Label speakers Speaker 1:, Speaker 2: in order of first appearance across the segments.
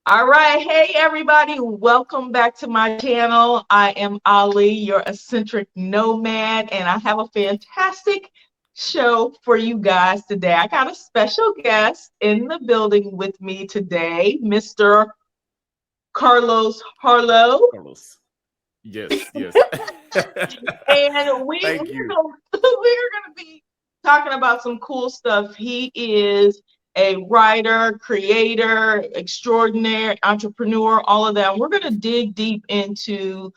Speaker 1: All right. Hey, everybody. Welcome back to my channel. I am Ali, your eccentric nomad, and I have a fantastic show for you guys today. I got a special guest in the building with me today, Mr. Carlos Harleaux.
Speaker 2: Carlos. Yes, yes.
Speaker 1: And
Speaker 2: Thank you.
Speaker 1: we're gonna be talking about some cool stuff. He is a writer, creator, extraordinary entrepreneur, all of that. We're gonna dig deep into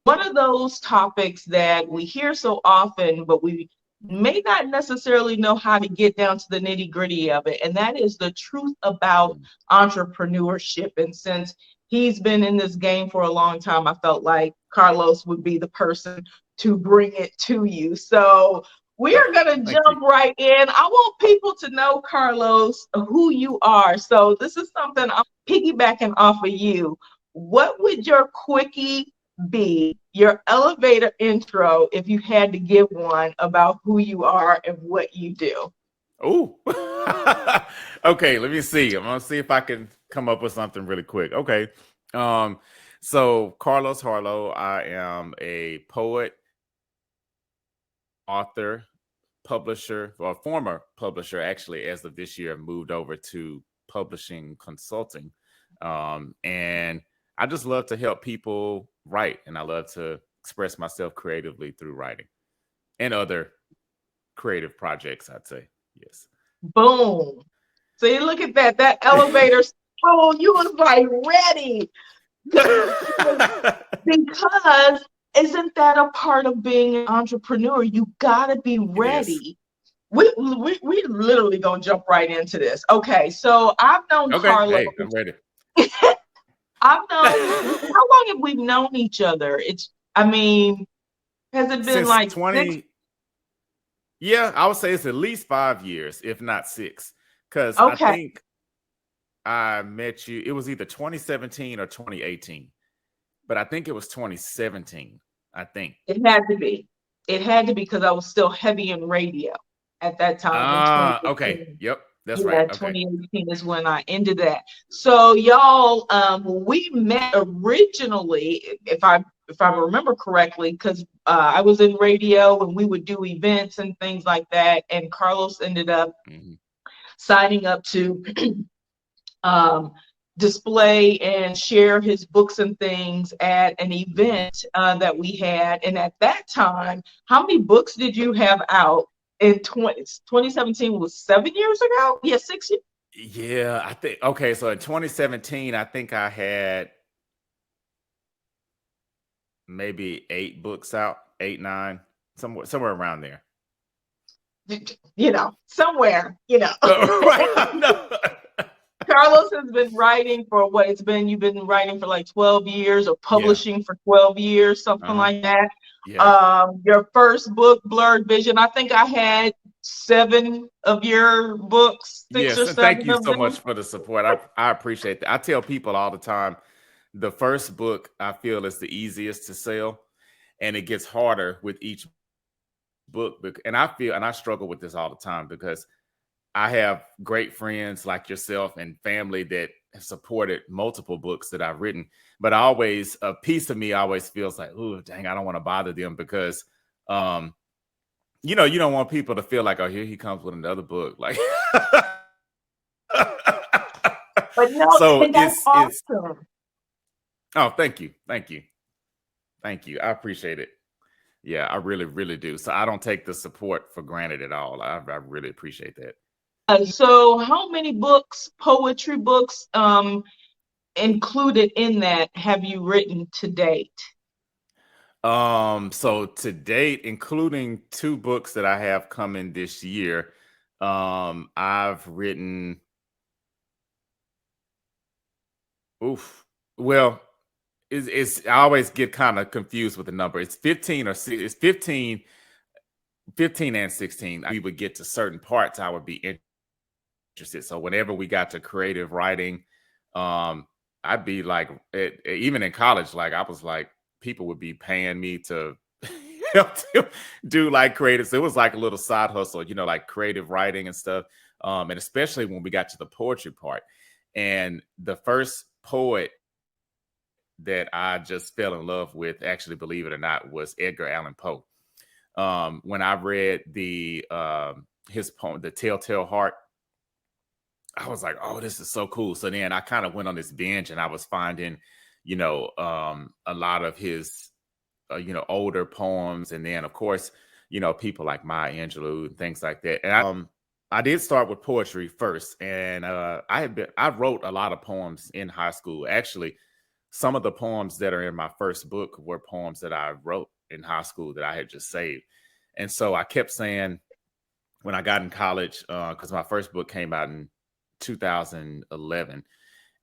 Speaker 1: one of those topics that we hear so often, but we may not necessarily know how to get down to the nitty-gritty of it, and that is the truth about entrepreneurship. And since he's been in this game for a long time, I felt like Carlos would be the person to bring it to you. So we are going to
Speaker 2: Thank you.
Speaker 1: jump right in. I want people to know, Carlos, who you are. So this is something I'm piggybacking off of you. What would your quickie be, your elevator intro, if you had to give one about who you are and what you do?
Speaker 2: Oh, okay. Let me see. I'm gonna see if I can come up with something really quick. Okay. So Carlos Harleaux, I am a poet, author, publisher, or former publisher. Actually, as of this year, moved over to publishing consulting, and I just love to help people write, and I love to express myself creatively through writing and other creative projects, I'd say. Yes.
Speaker 1: Boom. So you look at that elevator. Oh, you was like ready. Because isn't that a part of being an entrepreneur? You gotta be
Speaker 2: It is.
Speaker 1: ready. We literally gonna jump right into this. Okay, so I've known
Speaker 2: Okay.
Speaker 1: Carlos.
Speaker 2: Hey, I'm ready.
Speaker 1: I've known, how long have we known each other? I mean, has it been
Speaker 2: Since
Speaker 1: like 6?
Speaker 2: 20, yeah, I would say it's at least 5 years, if not 6. Because I
Speaker 1: Okay,
Speaker 2: think I met you, it was either 2017 or 2018. But I think it was 2017, I think.
Speaker 1: it had to be. It had to be because I was still heavy in radio at that time in
Speaker 2: Okay.
Speaker 1: 2018.
Speaker 2: Yep, that's right.
Speaker 1: Yeah,
Speaker 2: Okay.
Speaker 1: 2018 is when I ended that. So y'all, we met originally, if I remember correctly, because I was in radio and we would do events and things like that. And Carlos ended up
Speaker 2: Mhm.
Speaker 1: signing up to um, display and share his books and things at an
Speaker 2: Mhm.
Speaker 1: event that we had. And at that time, how many books did you have out in 2017? Was 7 years ago? Yeah, 6 years.
Speaker 2: Yeah, I think okay. So in 2017, I think I had maybe 8 books out, 8, 9, somewhere around there.
Speaker 1: Somewhere.
Speaker 2: Right. No.
Speaker 1: Carlos has been writing for what it's been. You've been writing for like 12 years or
Speaker 2: Yeah.
Speaker 1: publishing for 12 years, something
Speaker 2: Uh-huh.
Speaker 1: like that.
Speaker 2: Yeah.
Speaker 1: Your first book, Blurred Vision, I think I had 7 of your books, 6 or
Speaker 2: Yes, and thank
Speaker 1: 7
Speaker 2: you
Speaker 1: of
Speaker 2: so
Speaker 1: them.
Speaker 2: much for the support. I appreciate that. I tell people all the time, the first book I feel is the easiest to sell, and it gets harder with each book. And I feel, and I struggle with this all the time because I have great friends like yourself and family that have supported multiple books that I've written. But a piece of me always feels like, oh, dang, I don't want to bother them because, um, you don't want people to feel like, oh, here he comes with another book. Like,
Speaker 1: But no,
Speaker 2: so
Speaker 1: and that's
Speaker 2: it's,
Speaker 1: awesome.
Speaker 2: oh, thank you. Thank you. Thank you. I appreciate it. Yeah, I really, really do. So I don't take the support for granted at all. I really appreciate that.
Speaker 1: So how many books, poetry books, included in that have you written to date?
Speaker 2: So to date, including 2 books that I have coming this year, I've written, oof, well, I always get kind of confused with the number. It's 15 or 6, it's 15 and 16. We would get to certain parts, I would be interested. So whenever we got to creative writing, I'd be like, even in college, like I was like, people would be paying me to help them do like creative. So it was like a little side hustle, like creative writing and stuff. And especially when we got to the poetry part. And the first poet that I just fell in love with, actually, believe it or not, was Edgar Allan Poe. When I read his poem, The Telltale Heart, I was like, oh, this is so cool. So then I kind of went on this binge, and I was finding, a lot of his, older poems. And then, of course, people like Maya Angelou and things like that. And I did start with poetry first. And I wrote a lot of poems in high school. Actually, some of the poems that are in my first book were poems that I wrote in high school that I had just saved. And so I kept saying, when I got in college, because my first book came out in 2011.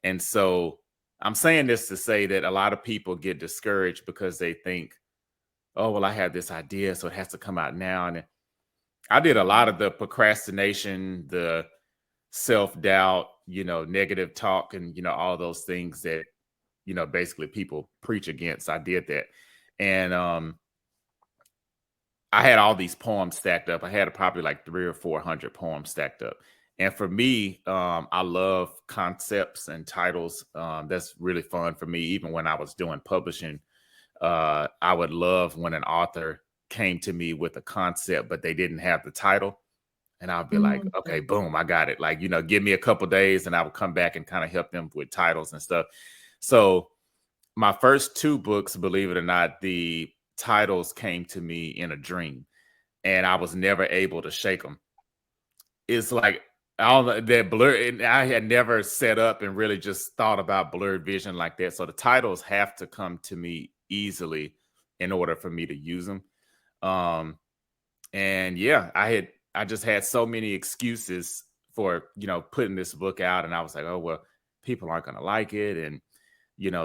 Speaker 2: And so I'm saying this to say that a lot of people get discouraged because they think, oh, well, I have this idea, so it has to come out now. And I did a lot of the procrastination, the self-doubt, negative talk, and, all those things that, basically people preach against. I did that. And I had all these poems stacked up. I had probably like 300 or 400 poems stacked up. And for me, I love concepts and titles. That's really fun for me. Even when I was doing publishing, I would love when an author came to me with a concept, but they didn't have the title. And I'll be like, okay, boom, I got it. Like, give me a couple days and I would come back and kind of help them with titles and stuff. So my first 2 books, believe it or not, the titles came to me in a dream, and I was never able to shake them. It's like all that blur. I had never set up and really just thought about blurred vision like that. So the titles have to come to me easily in order for me to use them. And yeah, I just had so many excuses for, putting this book out. And I was like, oh, well, people aren't going to like it. And,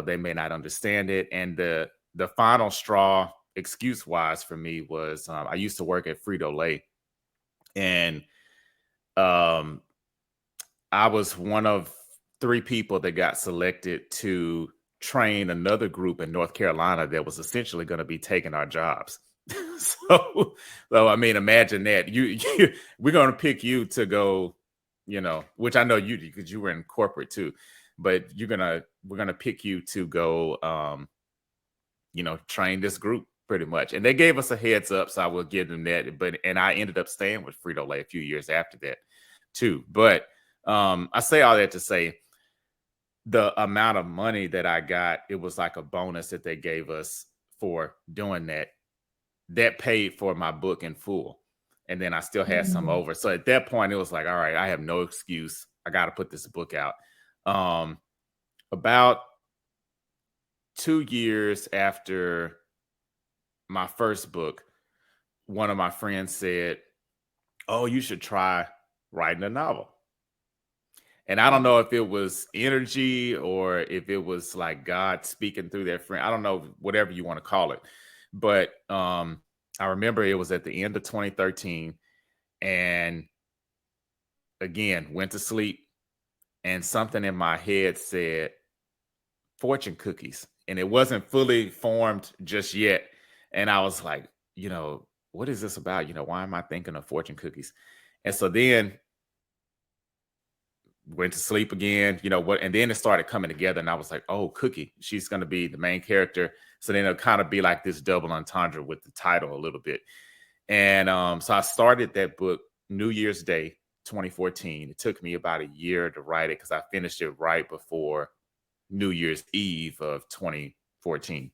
Speaker 2: they may not understand it. And the final straw, excuse wise, for me was I used to work at Frito-Lay, and I was one of 3 people that got selected to train another group in North Carolina that was essentially going to be taking our jobs. so I mean, imagine that we're going to pick you to go, which I know you did because you were in corporate too, but we're going to pick you to go, train this group pretty much. And they gave us a heads up, so I will give them that. And I ended up staying with Frito-Lay a few years after that too. But I say all that to say the amount of money that I got, it was like a bonus that they gave us for doing that. That paid for my book in full. And then I still had some over. So at that point, it was like, all right, I have no excuse. I got to put this book out. About 2 years after my first book, one of my friends said, oh, you should try writing a novel. And I don't know if it was energy or if it was like God speaking through that friend. I don't know, whatever you want to call it. But I remember it was at the end of 2013. And again, went to sleep. And something in my head said, fortune cookies. And it wasn't fully formed just yet. And I was like, what is this about? Why am I thinking of fortune cookies? And so then went to sleep again, and then it started coming together. And I was like, oh, Cookie, she's going to be the main character. So then it'll kind of be like this double entendre with the title a little bit. And so I started that book New Year's Day, 2014. It took me about a year to write it because I finished it right before New Year's Eve of 2014.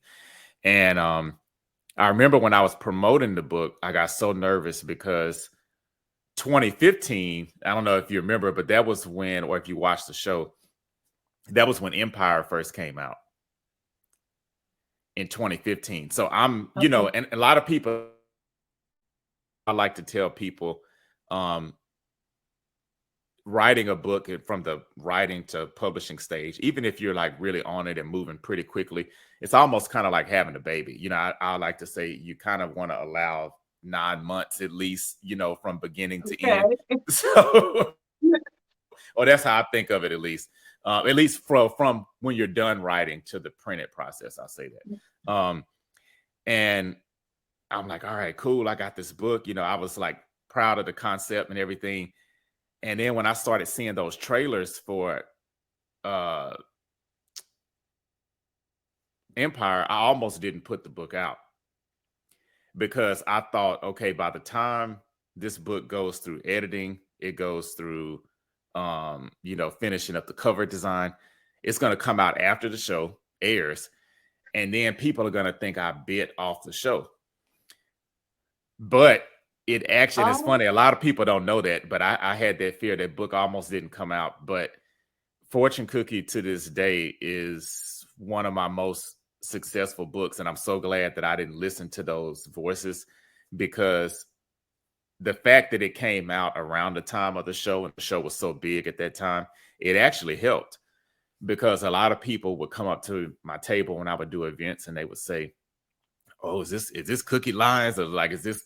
Speaker 2: And I remember when I was promoting the book, I got so nervous because 2015, I don't know if you remember, but that was when, or if you watched the show, that was when Empire first came out in 2015. So I'm, and a lot of people, I like to tell people, writing a book from the writing to publishing stage, even if you're like really on it and moving pretty quickly, it's almost kind of like having a baby. I like to say you kind of want to allow 9 months at least, from beginning to end. So, or that's how I think of it, at least from when you're done writing to the printed process. I'll say that. And I'm like, all right, cool. I got this book. I was like proud of the concept and everything. And then when I started seeing those trailers for Empire, I almost didn't put the book out because I thought, okay, by the time this book goes through editing, it goes through, finishing up the cover design, it's going to come out after the show airs. And then people are going to think I bit off the show. But it actually, it's funny. A lot of people don't know that, but I had that fear. That book almost didn't come out. But Fortune Cookie to this day is one of my most successful books. And I'm so glad that I didn't listen to those voices, because the fact that it came out around the time of the show and the show was so big at that time, it actually helped, because a lot of people would come up to my table when I would do events and they would say, "Oh, is this Cookie Lines?" Or like, is this?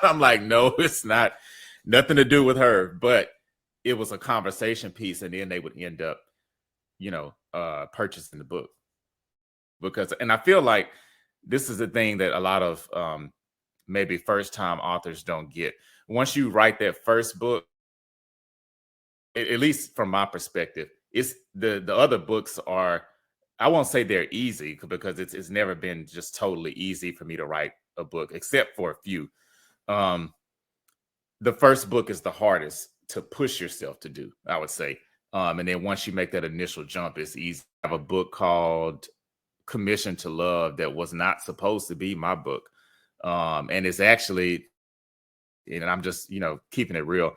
Speaker 2: I'm like, no, it's not. Nothing to do with her. But it was a conversation piece, and then they would end up, purchasing the book. And I feel like this is the thing that a lot of maybe first-time authors don't get. Once you write that first book, at least from my perspective, it's the other books are, I won't say they're easy, because it's never been just totally easy for me to write a book, except for a few. The first book is the hardest to push yourself to do, I would say. And then once you make that initial jump, it's easy. I have a book called Commission to Love that was not supposed to be my book. And it's actually, and I'm just, keeping it real.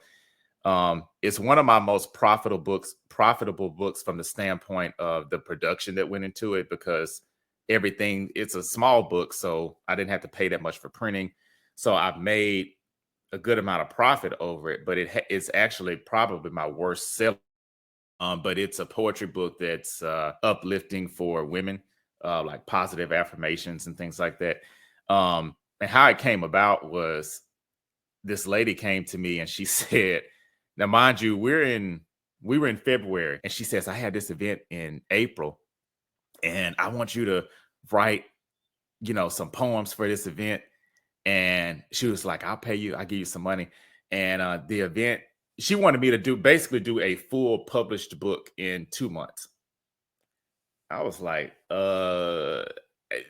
Speaker 2: It's one of my most profitable books from the standpoint of the production that went into it, because it's a small book, so I didn't have to pay that much for printing. So I've made a good amount of profit over it, but it's actually probably my worst seller. But it's a poetry book that's uplifting for women, like positive affirmations and things like that. And how it came about was, this lady came to me and she said, now mind you, we were in February, and she says, I had this event in April and I want you to write, some poems for this event. And she was like, I'll pay you, I'll give you some money. And the event, she wanted me to do a full published book in 2 months. I was like,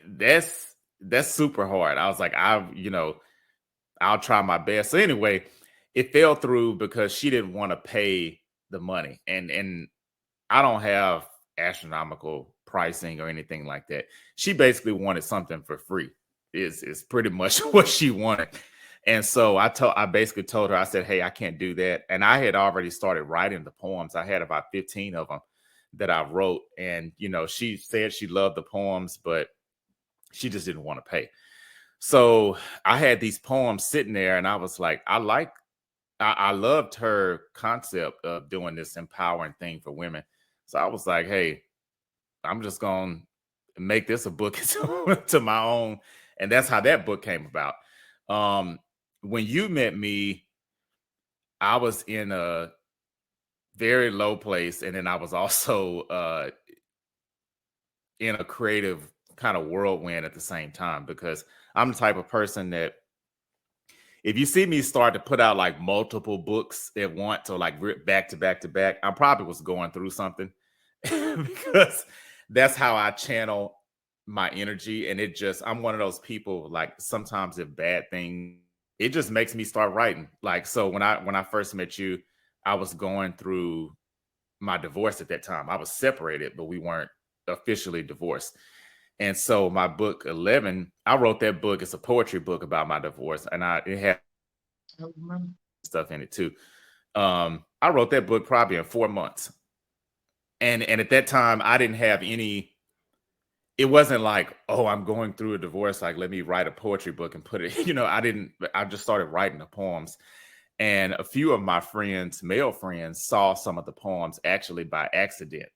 Speaker 2: that's super hard. I was like, I'll try my best. So anyway, it fell through because she didn't want to pay the money. And I don't have astronomical pricing or anything like that. She basically wanted something for free. Is pretty much what she wanted. And so I basically told her, I said, hey, I can't do that. And I had already started writing the poems. I had about 15 of them that I wrote. And, she said she loved the poems, but she just didn't want to pay. So I had these poems sitting there, and I was like, I loved her concept of doing this empowering thing for women. So I was like, hey, I'm just going to make this a book to my own. And that's how that book came about. When you met me, I was in a very low place. And then I was also in a creative kind of whirlwind at the same time, because I'm the type of person that, if you see me start to put out like multiple books at once, or like back to back to back, I probably was going through something because that's how I channel my energy. And I'm one of those people, like, sometimes if bad thing, it just makes me start writing. Like, so when I first met you, I was going through my divorce at that time. I was separated, but we weren't officially divorced. And so my book 11, I wrote that book. It's a poetry book about my divorce, and it had stuff in it too. I wrote that book probably in 4 months. And at that time, I didn't have any, it wasn't like, oh, I'm going through a divorce, like, let me write a poetry book and put it, I just started writing the poems. And a few of my friends, male friends, saw some of the poems actually by accident.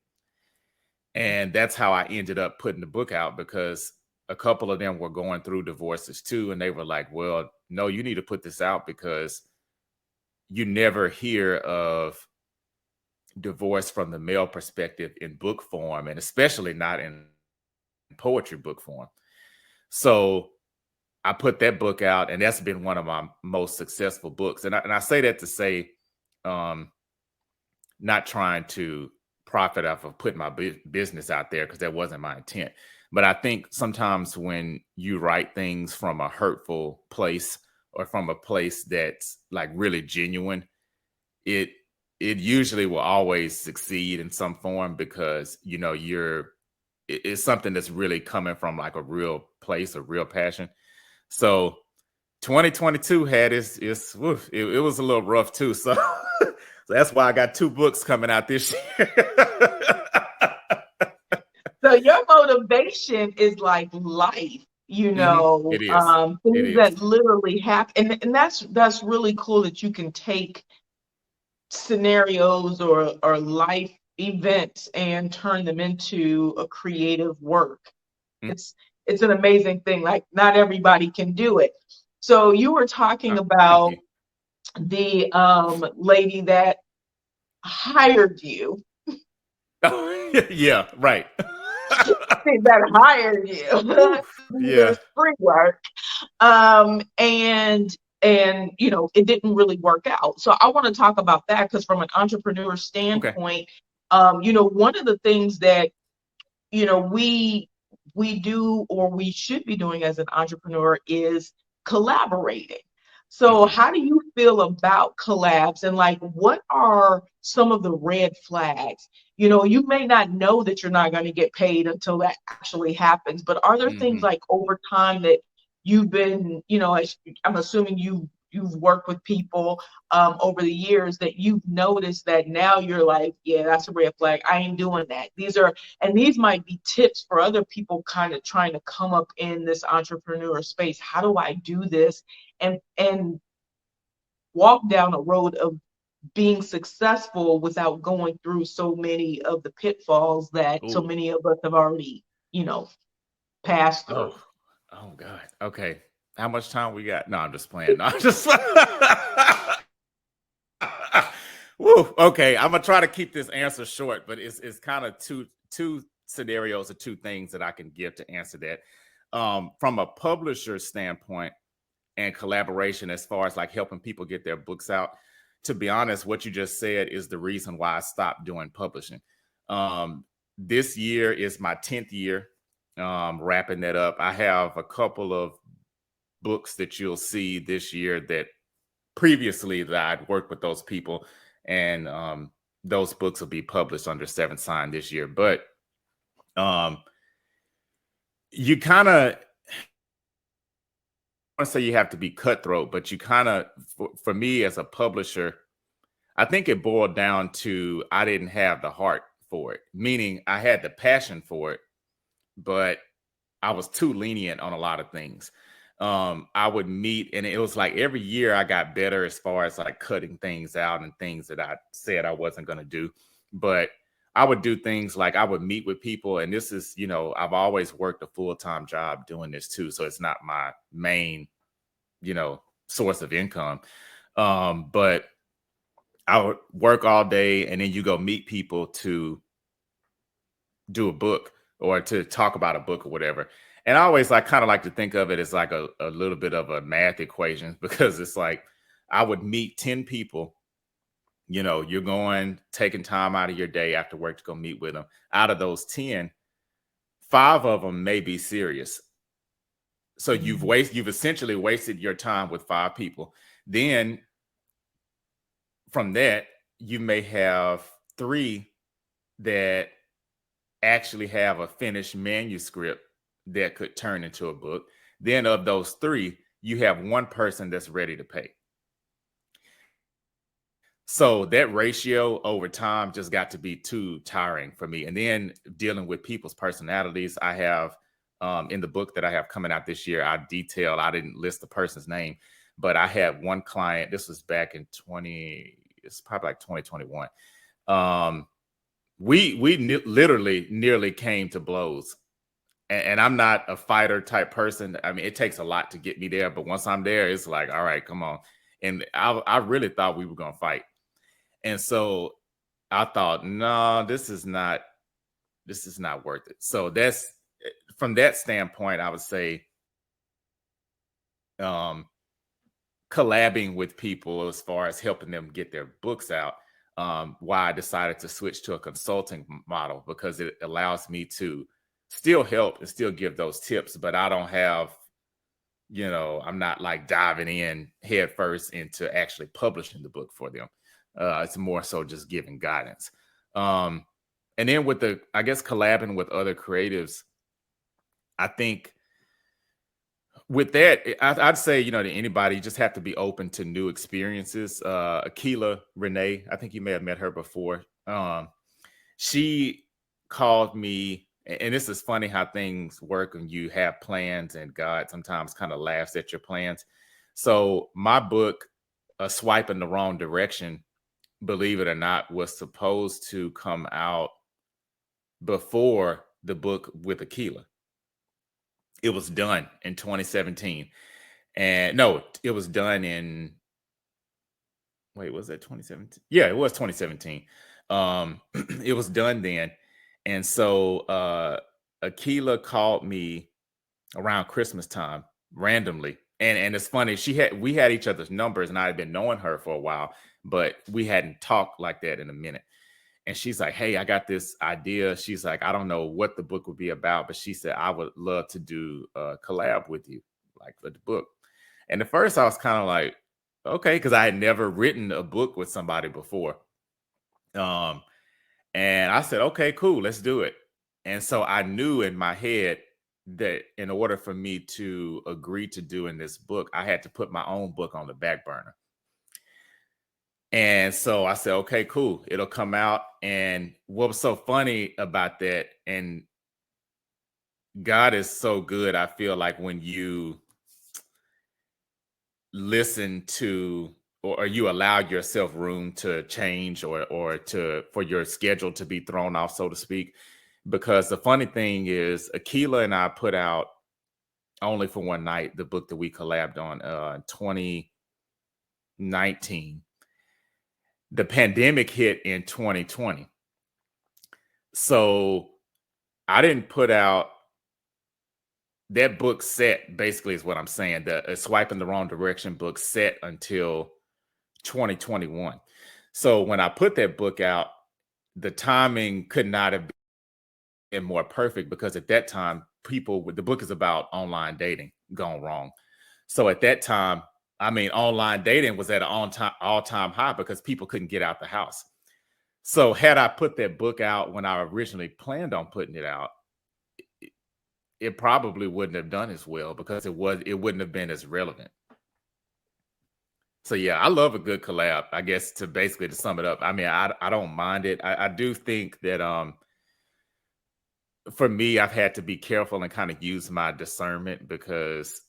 Speaker 2: And that's how I ended up putting the book out, because a couple of them were going through divorces too. And they were like, well, no, you need to put this out, because you never hear of divorce from the male perspective in book form, and especially not in poetry book form. So I put that book out, and that's been one of my most successful books. And I say that to say, not trying to profit off of putting my business out there, because that wasn't my intent. But I think sometimes when you write things from a hurtful place or from a place that's like really genuine, it usually will always succeed in some form, because it's something that's really coming from like a real place, a real passion. So 2022 had woof, it was a little rough too. So, so that's why I got 2 books coming out this year.
Speaker 1: So your motivation is like life,
Speaker 2: It is. It
Speaker 1: things
Speaker 2: is.
Speaker 1: that literally happen. And that's really cool that you can take scenarios or life events and turn them into a creative work.
Speaker 2: Mm.
Speaker 1: It's an amazing thing. Like, not everybody can do it. So you were talking
Speaker 2: Thank you.
Speaker 1: about the lady that hired you,
Speaker 2: Oh, yeah, right.
Speaker 1: that hired you.
Speaker 2: Woo,
Speaker 1: There's
Speaker 2: yeah.
Speaker 1: free work. And it didn't really work out. So I want to talk about that, because from an entrepreneur
Speaker 2: Okay.
Speaker 1: standpoint, one of the things that we do, or we should be doing as an entrepreneur, is collaborating. So
Speaker 2: Hmm.
Speaker 1: how do you feel about collabs, and like, what are some of the red flags? You may not know that you're not going to get paid until that actually happens, but are there things
Speaker 2: Hmm.
Speaker 1: like over time that you've been, I'm assuming you've worked with people over the years, that you've noticed that now you're like, yeah, that's a red flag. I ain't doing that. These might be tips for other people kind of trying to come up in this entrepreneur space. How do I do this and walk down a road of being successful without going through so many of the pitfalls that so
Speaker 2: Ooh.
Speaker 1: many of us have already, passed through?
Speaker 2: Oh. Oh God. Okay. How much time we got? No, I'm just playing. No, I'm just. Woo. Okay. I'm gonna try to keep this answer short, but it's kind of two scenarios or 2 things that I can give to answer that. From a publisher standpoint and collaboration, as far as like helping people get their books out, to be honest, what you just said is the reason why I stopped doing publishing. This year is my 10th year, wrapping that up. I have a couple of books that you'll see this year that previously that I'd worked with those people, and those books will be published under 7th Sign this year. But you kind of, I say you have to be cutthroat, but you kind of, for me as a publisher, I think it boiled down to I didn't have the heart for it, meaning I had the passion for it, but I was too lenient on a lot of things. I would meet, and it was like every year I got better as far as like cutting things out and things that I said I wasn't going to do. But I would do things like I would meet with people, and this is, I've always worked a full-time job doing this too. So it's not my main, source of income. But I would work all day, and then you go meet people to do a book or to talk about a book or whatever. And I always kind of like to think of it as like a little bit of a math equation, because it's like I would meet 10 people. You're taking time out of your day after work to go meet with them. Out of those 10, 5 of them may be serious. So you've essentially wasted your time with 5 people. Then from that, you may have 3 that actually have a finished manuscript that could turn into a book. Then of those 3, you have 1 person that's ready to pay. So that ratio over time just got to be too tiring for me. And then dealing with people's personalities, I have in the book that I have coming out this year, I didn't list the person's name, but I had one client. This was back in it's probably like 2021. We literally nearly came to blows. And I'm not a fighter type person. I mean, it takes a lot to get me there, but once I'm there, it's like, all right, come on. And I really thought we were going to fight. And so I thought, no, this is not worth it. So that's, from that standpoint, I would say collabing with people as far as helping them get their books out. why I decided to switch to a consulting model, because it allows me to still help and still give those tips, but I don't have, I'm not like diving in head first into actually publishing the book for them. It's more so just giving guidance. And then with I guess, collabing with other creatives, I think with that, I'd say, to anybody, you just have to be open to new experiences. Akila Renee, I think you may have met her before. She called me, and this is funny how things work when you have plans and God sometimes kind of laughs at your plans. So my book, A Swipe in the Wrong Direction, believe it or not, was supposed to come out before the book with Akila. It was done in 2017. And no, it was done in, wait, was that 2017? Yeah, it was 2017. It was done then. And so Akila called me around Christmas time randomly. And it's funny, we had each other's numbers, and I had been knowing her for a while, but we hadn't talked like that in a minute. And she's like, hey, I got this idea. She's like, I don't know what the book would be about, but she said, I would love to do a collab with you, like, for the book. And at first I was kind of like, okay, because I had never written a book with somebody before. And I said, okay, cool, let's do it. And so I knew in my head that in order for me to agree to doing this book, I had to put my own book on the back burner. And so I said, okay, cool, it'll come out. And what was so funny about that, and God is so good, I feel like, when you listen to, or you allow yourself room to change, or for your schedule to be thrown off, so to speak. Because the funny thing is, Akila and I put out Only for One Night, the book that we collabed on, 2019. The pandemic hit in 2020. So I didn't put out that book set, basically, is what I'm saying. The Swipe in the Wrong Direction book set until 2021. So when I put that book out, the timing could not have been more perfect, because at that time, the book is about online dating gone wrong. So at that time, I mean, online dating was at an all-time high because people couldn't get out the house. So had I put that book out when I originally planned on putting it out, it probably wouldn't have done as well, because it wouldn't have been as relevant. So yeah, I love a good collab, I guess, to sum it up. I mean, I don't mind it. I do think that for me, I've had to be careful and kind of use my discernment, because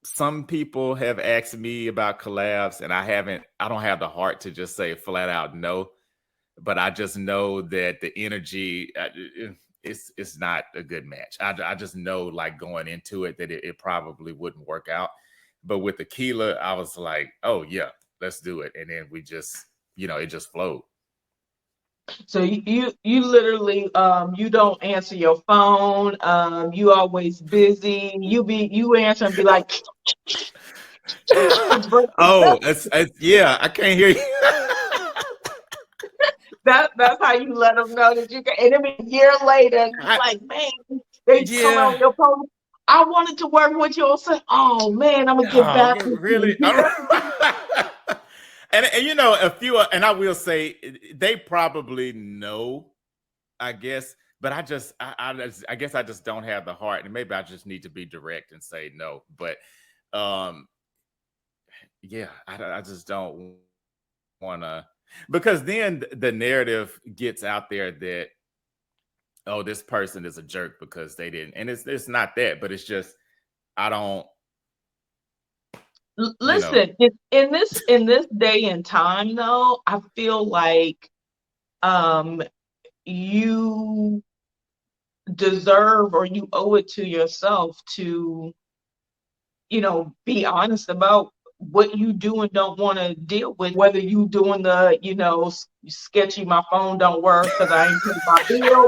Speaker 2: some people have asked me about collabs, and I don't have the heart to just say flat out no. But I just know that the energy, it's not a good match. I just know, like, going into it, that it probably wouldn't work out. But with Akila, I was like, oh yeah, let's do it. And then we just, it just flowed.
Speaker 1: So you literally you don't answer your phone. You always busy. You answer and be like,
Speaker 2: Oh, it's yeah, I can't hear you.
Speaker 1: That's how you let them know that you can. And then a year later, like, man, they come
Speaker 2: Yeah.
Speaker 1: on your post. I wanted to work with you. Say, oh man, I'm gonna get
Speaker 2: Oh,
Speaker 1: back with
Speaker 2: really?
Speaker 1: you.
Speaker 2: And a few, and I will say, they probably know, I guess, but I guess I just don't have the heart, and maybe I just need to be direct and say no. But yeah, I just don't want to, because then the narrative gets out there that, oh, this person is a jerk because they didn't, and it's not that, but it's just, I don't.
Speaker 1: Listen, in this day and time, though, I feel like you deserve, or you owe it to yourself to, be honest about what you do and don't want to deal with, whether you doing the, sketchy, my phone don't work because I ain't paid my bill.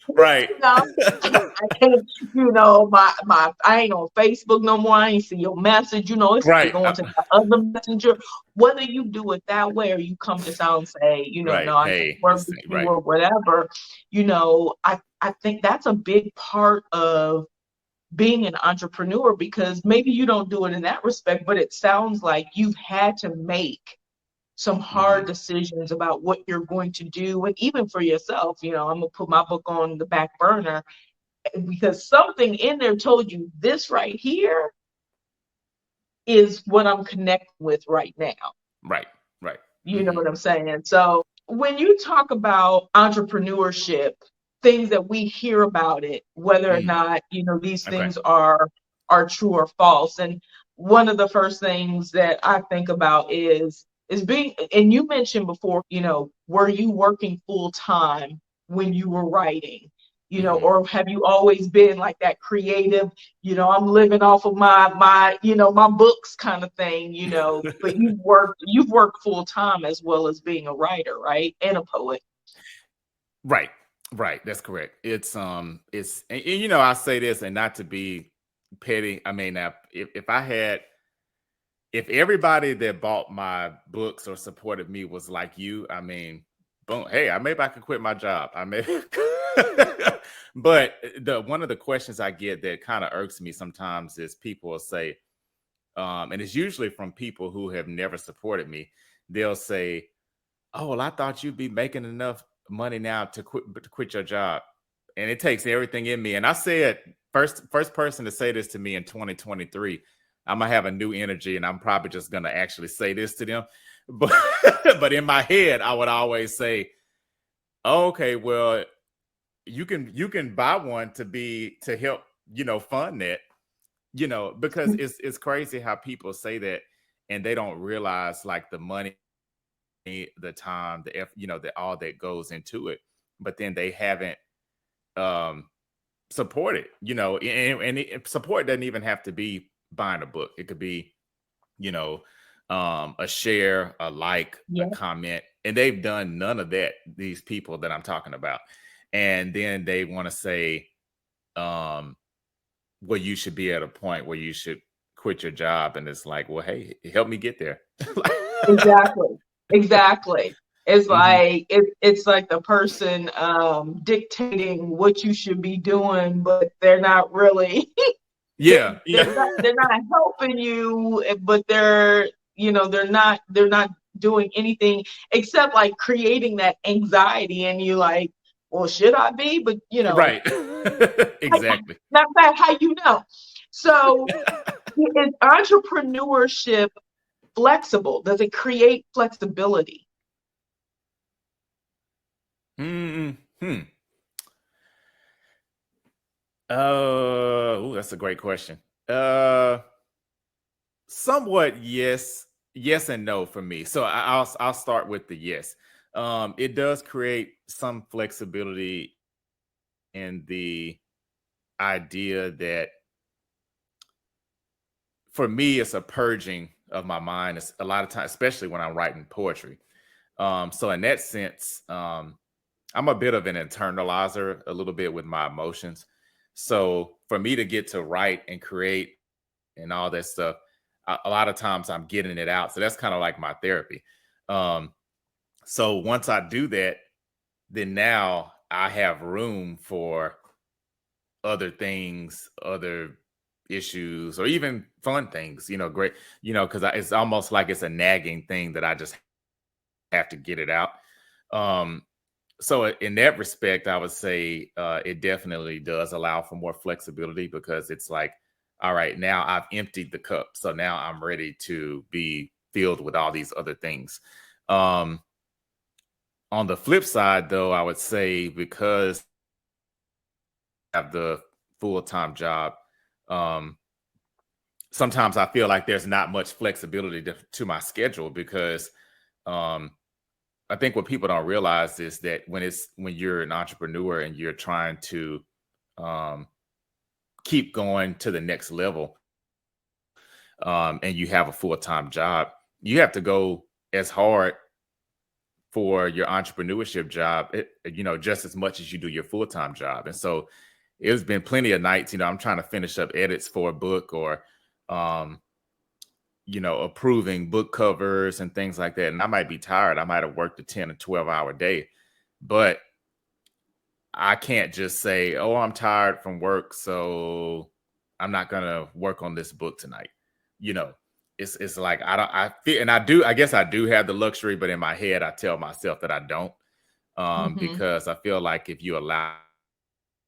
Speaker 2: Right.
Speaker 1: I can't, I ain't on Facebook no more. I ain't see your message. It's like
Speaker 2: Right.
Speaker 1: going to the other messenger. Whether you do it that way or you come just out and say,
Speaker 2: Right.
Speaker 1: no, I can't
Speaker 2: Hey,
Speaker 1: work
Speaker 2: this
Speaker 1: with
Speaker 2: thing,
Speaker 1: you
Speaker 2: right.
Speaker 1: or whatever. I think that's a big part of being an entrepreneur, because maybe you don't do it in that respect, but it sounds like you've had to make some hard decisions about what you're going to do. And even for yourself, I'm going to put my book on the back burner because something in there told you this right here is what I'm connecting with right now.
Speaker 2: Right. Right.
Speaker 1: You know what I'm saying? So when you talk about entrepreneurship, things that we hear about it, whether or not, these
Speaker 2: Okay.
Speaker 1: things are true or false. And one of the first things that I think about is being, and you mentioned before, were you working full time when you were writing? Or have you always been like that creative, I'm living off of my books kind of thing, but you've worked full time as well as being a writer, right? And a poet.
Speaker 2: Right. Right. That's correct. And I say this, and not to be petty. I mean, now, if everybody that bought my books or supported me was like you, I mean, boom, hey, maybe I could quit my job. I may, but one of the questions I get that kind of irks me sometimes is people will say, and it's usually from people who have never supported me. They'll say, "Oh, well, I thought you'd be making enough money now to quit your job," and it takes everything in me. And I said, first person to say this to me in 2023. I'm gonna have a new energy, and I'm probably just gonna actually say this to them. But but in my head, I would always say, oh, "Okay, well, you can buy one to help fund that." Because it's crazy how people say that and they don't realize like the money, the time, that all that goes into it, but then they haven't supported, support doesn't even have to be buying a book. It could be, a share, a like, a
Speaker 1: Yeah.
Speaker 2: comment, and they've done none of that, these people that I'm talking about. And then they want to say, well, you should be at a point where you should quit your job. And it's like, well, hey, help me get there.
Speaker 1: Exactly. It's
Speaker 2: Mhm.
Speaker 1: like it's like the person dictating what you should be doing, but they're not really
Speaker 2: Yeah. Yeah.
Speaker 1: they're not helping you, but they're not doing anything except like creating that anxiety and you like, well, should I be? But
Speaker 2: Right. Exactly.
Speaker 1: matter of fact, how you know? So is entrepreneurship flexible? Does it create flexibility?
Speaker 2: Hmm. That's a great question. Uh, Somewhat yes and no for me. So I'll start with the yes. It does create some flexibility in the idea that for me it's a purging of my mind. It's a lot of times, especially when I'm writing poetry. So in that sense, I'm a bit of an internalizer a little bit with my emotions. So for me to get to write and create and all that stuff, a lot of times I'm getting it out. So that's kind of like my therapy. Um, so once I do that, then now I have room for other things, other issues, or even fun things, great, because it's almost like it's a nagging thing that I just have to get it out. Um, so in that respect, I would say it definitely does allow for more flexibility because it's like, all right, now I've emptied the cup. So now I'm ready to be filled with all these other things. Um, on the flip side, though, I would say because I have the full-time job, um, sometimes I feel like there's not much flexibility to my schedule because um, I think what people don't realize is that when you're an entrepreneur and you're trying to um, keep going to the next level, and you have a full-time job, you have to go as hard for your entrepreneurship job, just as much as you do your full-time job. And so it's been plenty of nights, I'm trying to finish up edits for a book, or, um, approving book covers and things like that. And I might be tired. I might have worked a 10 or 12-hour day, but I can't just say, oh, I'm tired from work, so I'm not going to work on this book tonight. You know, it's like, I feel, and I guess I do have the luxury, but in my head, I tell myself that I don't,
Speaker 1: Mm-hmm.
Speaker 2: because I feel like if you allow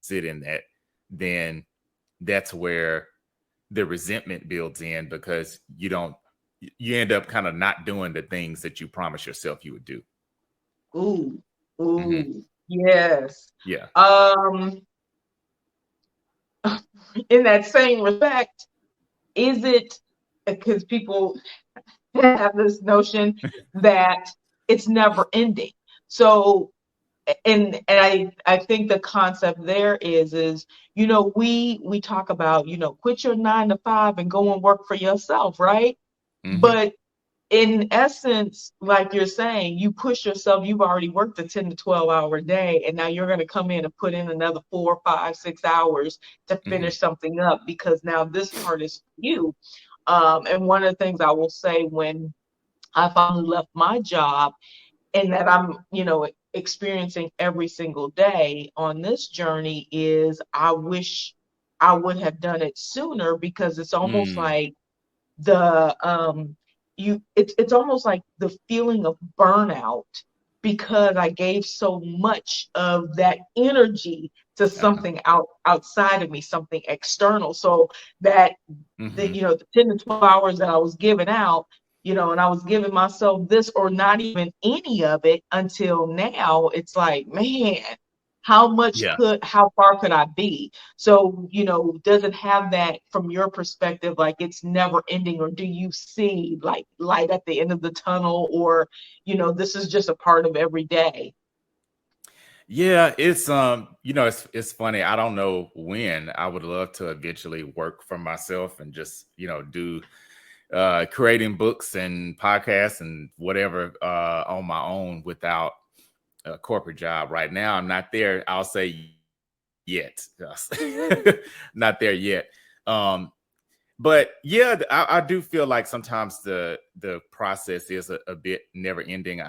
Speaker 2: sit in that, then that's where the resentment builds in, because you end up kind of not doing the things that you promised yourself you would do.
Speaker 1: Ooh,
Speaker 2: Hmm.
Speaker 1: ooh, yes.
Speaker 2: Yeah.
Speaker 1: Um, in that same respect, is it because people have this notion that it's never ending? So, and I think the concept there is we talk about quit your 9 to 5 and go and work for yourself, right?
Speaker 2: Hmm.
Speaker 1: But in essence, like you're saying, you push yourself. You've already worked a 10 to 12 hour day, and now you're going to come in and put in another 4, 5, 6 hours to
Speaker 2: Hmm.
Speaker 1: finish something up, because now this part is for you. And one of the things I will say when I finally left my job, and that I'm, experiencing every single day on this journey, is I wish I would have done it sooner, because it's almost
Speaker 2: Mm.
Speaker 1: like the it's almost like the feeling of burnout, because I gave so much of that energy to
Speaker 2: Uh-huh.
Speaker 1: something outside of me, something external. So that
Speaker 2: Hmm.
Speaker 1: the 10 to 12 hours that I was giving out, and I was giving myself this or not even any of it until now, it's like, man,
Speaker 2: Yeah.
Speaker 1: how far could I be? So, does it have that from your perspective, like it's never ending, or do you see like light at the end of the tunnel, or, this is just a part of every day?
Speaker 2: Yeah, it's funny. I don't know when. I would love to eventually work for myself and just, do creating books and podcasts and whatever on my own without a corporate job. Right now, I'm not there. I'll say yet. Not there yet. Um, but yeah, I do feel like sometimes the process is a bit never ending.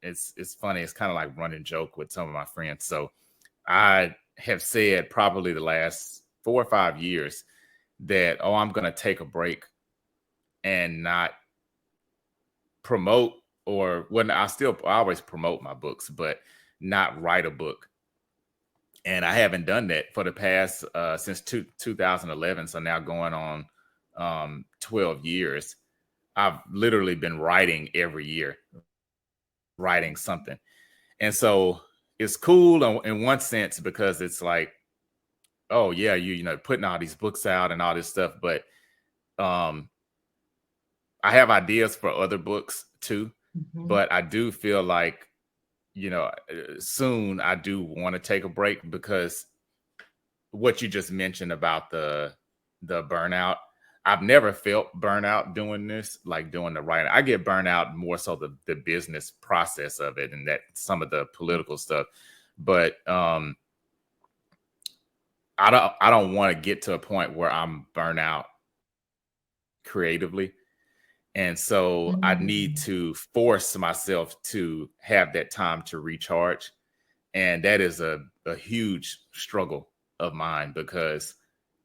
Speaker 2: It's funny. It's kind of like running joke with some of my friends. So I have said probably the last 4 or 5 years that, oh, I'm going to take a break and not promote, or when I always promote my books, but not write a book. And I haven't done that for the past since 2011. So now going on 12 years. I've literally been writing every year, writing something. And so it's cool in one sense, because it's like, oh yeah, putting all these books out and all this stuff. But um, I have ideas for other books too.
Speaker 1: Mhm.
Speaker 2: But I do feel like, soon I do want to take a break, because what you just mentioned about the burnout, I've never felt burnout doing this, like doing the writing. I get burnout more so the business process of it, and that some of the political stuff. But I don't want to get to a point where I'm burnout creatively. And so I need
Speaker 1: Mm.
Speaker 2: to force myself to have that time to recharge. And that is a huge struggle of mine, because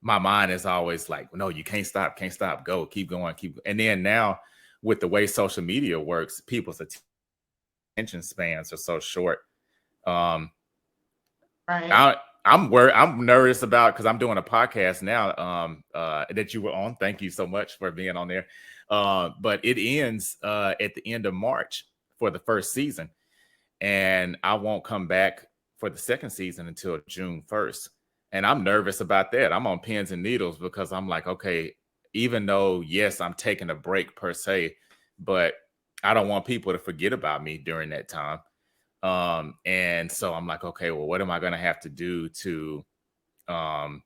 Speaker 2: my mind is always like, no, you can't stop, go, keep going, keep. And then now with the way social media works, people's attention spans are so short. Um,
Speaker 1: Right.
Speaker 2: I'm worried. I'm nervous about, because I'm doing a podcast now that you were on. Thank you so much for being on there. But it ends at the end of March for the first season, and I won't come back for the second season until June 1st. And I'm nervous about that. I'm on pins and needles, because I'm like, okay, even though, yes, I'm taking a break per se, but I don't want people to forget about me during that time. And so I'm like, okay, well, what am I going to have to do to um,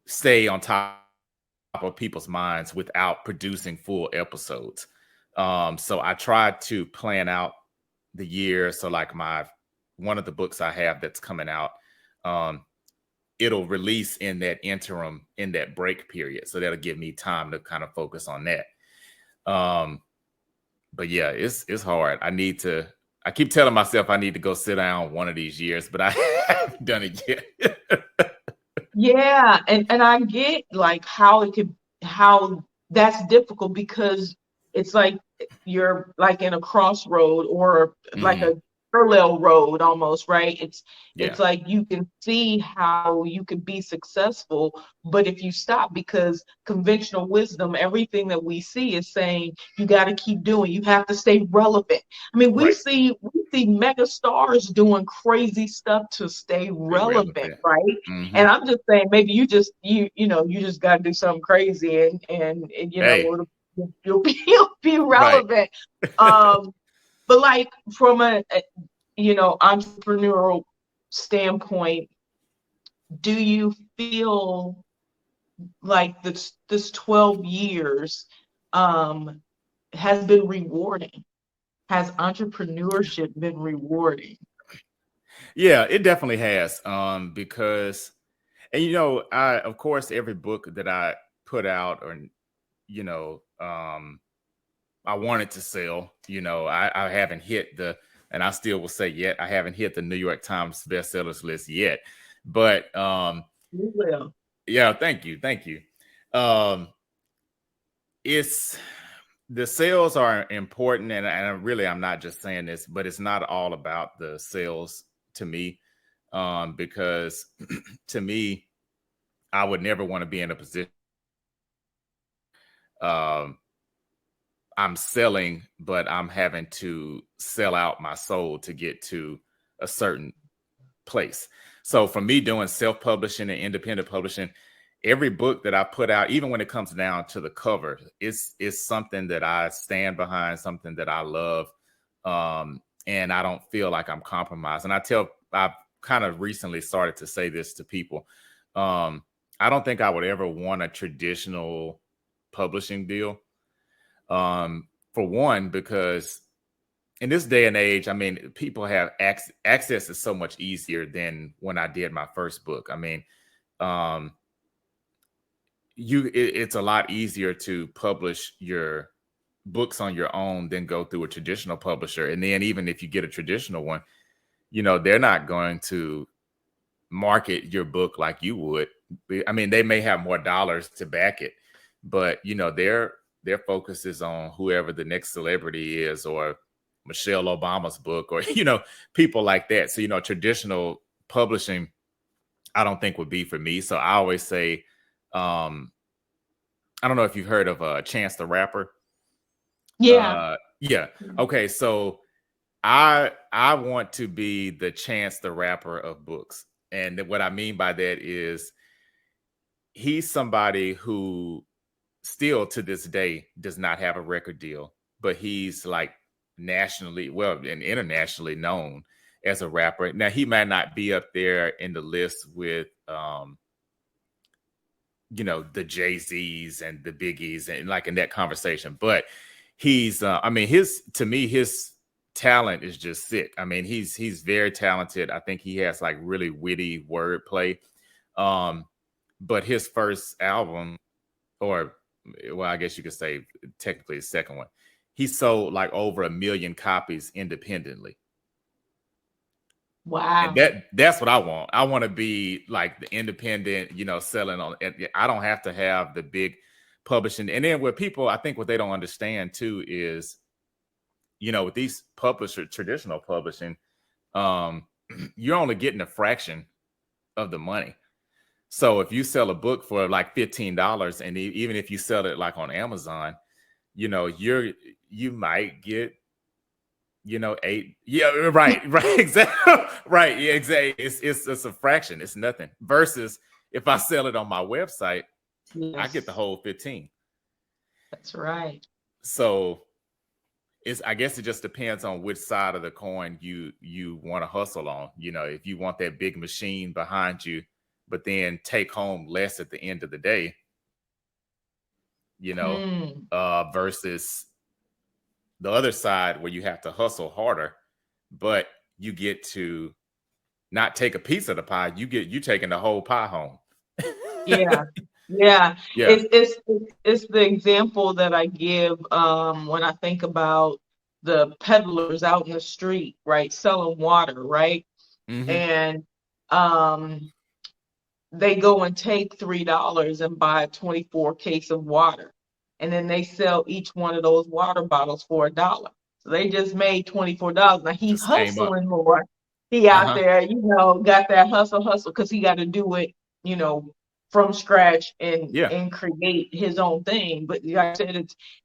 Speaker 2: stay on top of people's minds without producing full episodes. So I tried to plan out the year. So like one of the books I have that's coming out, it'll release in that interim, in that break period. So that'll give me time to kind of focus on that. But yeah, it's hard. I keep telling myself I need to go sit down one of these years, but I haven't done it yet.
Speaker 1: Yeah, and I get like how that's difficult because it's like you're like in a crossroad or like
Speaker 2: Hmm.
Speaker 1: a parallel road almost, right?
Speaker 2: Yeah,
Speaker 1: It's like you can see how you could be successful, but if you stop, because conventional wisdom, everything that we see is saying you got to keep doing, you have to stay relevant. I mean,
Speaker 2: right.
Speaker 1: we see mega stars doing crazy stuff to stay
Speaker 2: Be
Speaker 1: relevant,
Speaker 2: relevant.
Speaker 1: right?
Speaker 2: Hmm.
Speaker 1: And I'm just saying, maybe you just got to do something crazy, and
Speaker 2: Hey,
Speaker 1: you'll be
Speaker 2: right.
Speaker 1: relevant. Um, but like from a entrepreneurial standpoint, do you feel like this 12 years um has been rewarding? Has entrepreneurship been rewarding?
Speaker 2: Yeah, it definitely has. Because, and of course, every book that I put out, or you know, um, I wanted to sell. I haven't hit and I still will say yet, I haven't hit the New York Times bestsellers list yet. But
Speaker 1: You will.
Speaker 2: yeah, thank you. Um, it's the sales are important, and really, I'm not just saying this, but it's not all about the sales to me, because to me, I would never want to be in a position. Um, I'm selling, but I'm having to sell out my soul to get to a certain place. So for me, doing self-publishing and independent publishing, every book that I put out, even when it comes down to the cover, is something that I stand behind, something that I love, and I don't feel like I'm compromised. And I've kind of recently started to say this to people. Um, I don't think I would ever want a traditional publishing deal. For one, because in this day and age, I mean, people have access is so much easier than when I did my first book. I mean, um, it's a lot easier to publish your books on your own than go through a traditional publisher. And then even if you get a traditional one, they're not going to market your book like you would. I mean, they may have more dollars to back it, but their focus is on whoever the next celebrity is, or Michelle Obama's book, or people like that. So traditional publishing, I don't think would be for me. So I always say, um, I don't know if you've heard of Chance the Rapper.
Speaker 1: Yeah.
Speaker 2: Yeah. Okay. So I want to be the Chance the Rapper of books. And what I mean by that is he's somebody who still to this day does not have a record deal, but he's like nationally, well, and internationally known as a rapper. Now he might not be up there in the list with the Jay-Z's and the Biggies and like in that conversation, but he's I mean his talent is just sick. I mean he's very talented. I think he has like really witty wordplay. Um but his first album, or well, I guess you could say technically his second one, he sold like over 1 million copies independently. And
Speaker 1: Wow.
Speaker 2: that's what I want. I want to be like the independent, selling on. I don't have to have the big publishing. And then what people, I think what they don't understand too is, with these traditional publishing, um, you're only getting a fraction of the money. So if you sell a book for like $15, and even if you sell it like on Amazon, you might get, eight. Yeah, right, exactly, right, yeah, exactly. It's a fraction. It's nothing. Versus if I sell it on my website, I get the
Speaker 1: Yes,
Speaker 2: whole 15.
Speaker 1: that's right.
Speaker 2: So I guess it just depends on which side of the coin you want to hustle on. If you want that big machine behind you, but then take home less at the end of the day, you know,
Speaker 1: Mm.
Speaker 2: versus the other side where you have to hustle harder, but you get to not take a piece of the pie. You taking the whole pie home.
Speaker 1: Yeah, yeah.
Speaker 2: Yeah.
Speaker 1: It's the example that I give when I think about the peddlers out in the street, right, selling water, right?
Speaker 2: Hmm.
Speaker 1: And um they go and take $3 and buy a 24 case of water. And then they sell each one of those water bottles for $1. So they just made $24. Now he
Speaker 2: Just came up.
Speaker 1: hustling more. He out
Speaker 2: Uh-huh.
Speaker 1: there, got that hustle, because he got to do it, from scratch and
Speaker 2: Yeah.
Speaker 1: and create his own thing. But like I said,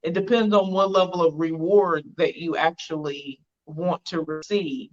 Speaker 1: it depends on what level of reward that you actually want to receive,